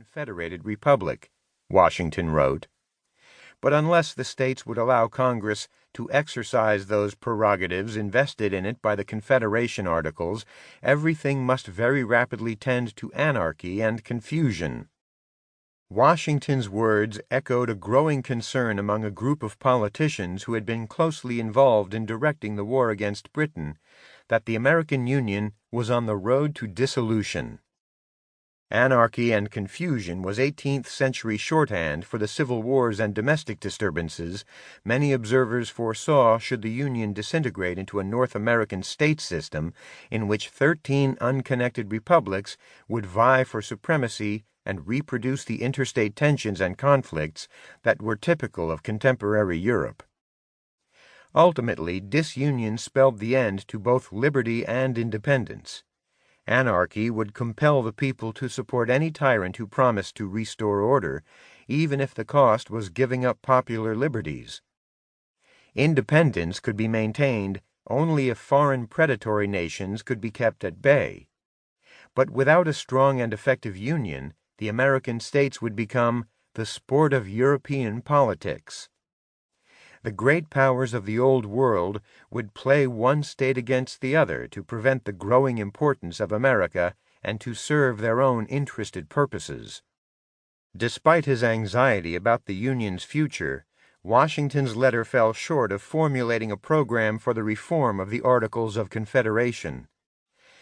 confederated republic, Washington wrote. But unless the states would allow Congress to exercise those prerogatives invested in it by the Confederation Articles, everything must very rapidly tend to anarchy and confusion. Washington's words echoed a growing concern among a group of politicians who had been closely involved in directing the war against Britain, that the American Union was on the road to dissolution. Anarchy and confusion was 18th century shorthand for the civil wars and domestic disturbances many observers foresaw should the Union disintegrate into a North American state system in which 13 unconnected republics would vie for supremacy and reproduce the interstate tensions and conflicts that were typical of contemporary Europe. Ultimately, disunion spelled the end to both liberty and independence. Anarchy would compel the people to support any tyrant who promised to restore order, even if the cost was giving up popular liberties. Independence could be maintained only if foreign predatory nations could be kept at bay. But without a strong and effective union, the American states would become the sport of European politics. The great powers of the Old World would play one state against the other to prevent the growing importance of America and to serve their own interested purposes. Despite his anxiety about the Union's future, Washington's letter fell short of formulating a program for the reform of the Articles of Confederation.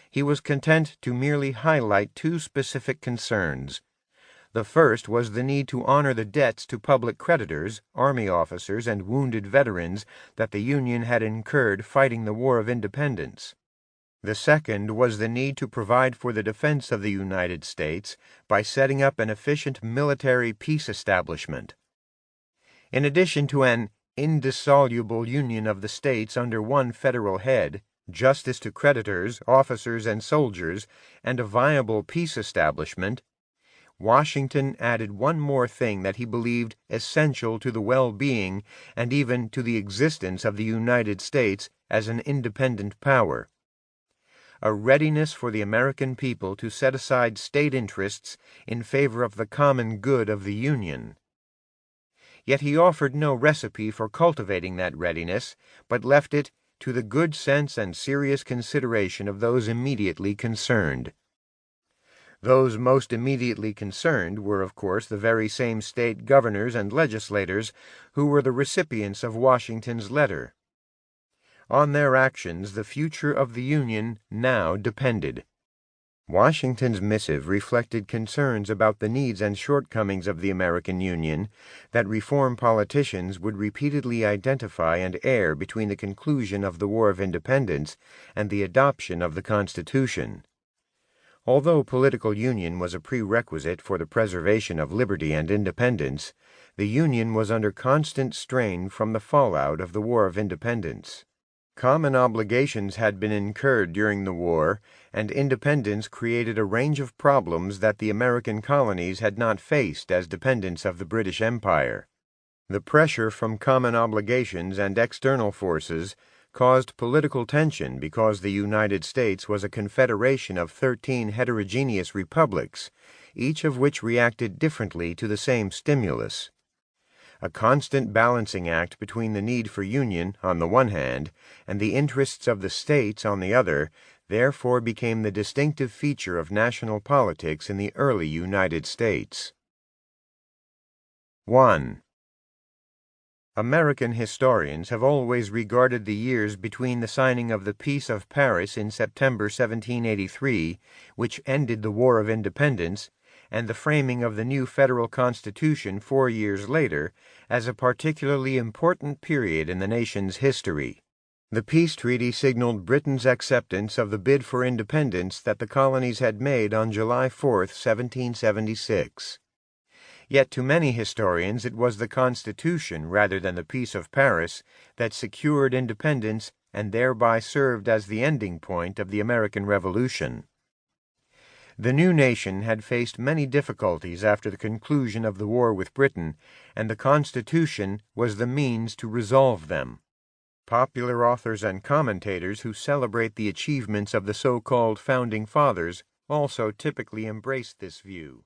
He was content to merely highlight two specific concerns. The first was the need to honor the debts to public creditors, army officers, and wounded veterans that the Union had incurred fighting the War of Independence. The second was the need to provide for the defense of the United States by setting up an efficient military peace establishment. In addition to an indissoluble union of the states under one federal head, justice to creditors, officers, and soldiers, and a viable peace establishment, Washington added one more thing that he believed essential to the well-being and even to the existence of the United States as an independent power: a readiness for the American people to set aside state interests in favor of the common good of the Union. Yet he offered no recipe for cultivating that readiness, but left it to the good sense and serious consideration of those immediately concerned. Those most immediately concerned were, of course, the very same state governors and legislators who were the recipients of Washington's letter. On their actions the future of the Union now depended. Washington's missive reflected concerns about the needs and shortcomings of the American Union that reform politicians would repeatedly identify and air between the conclusion of the War of Independence and the adoption of the Constitution. Although political union was a prerequisite for the preservation of liberty and independence, the Union was under constant strain from the fallout of the War of Independence. Common obligations had been incurred during the war, and independence created a range of problems that the American colonies had not faced as dependents of the British Empire. The pressure from common obligations and external forces caused political tension because the United States was a confederation of 13 heterogeneous republics, each of which reacted differently to the same stimulus. A constant balancing act between the need for union, on the one hand, and the interests of the states, on the other, therefore became the distinctive feature of national politics in the early United States. 1. American historians have always regarded the years between the signing of the Peace of Paris in September 1783, which ended the War of Independence, and the framing of the new federal Constitution 4 years later, as a particularly important period in the nation's history. The peace treaty signaled Britain's acceptance of the bid for independence that the colonies had made on July 4, 1776. Yet to many historians it was the Constitution rather than the Peace of Paris that secured independence and thereby served as the ending point of the American Revolution. The new nation had faced many difficulties after the conclusion of the war with Britain, and the Constitution was the means to resolve them. Popular authors and commentators who celebrate the achievements of the so-called Founding Fathers also typically embrace this view.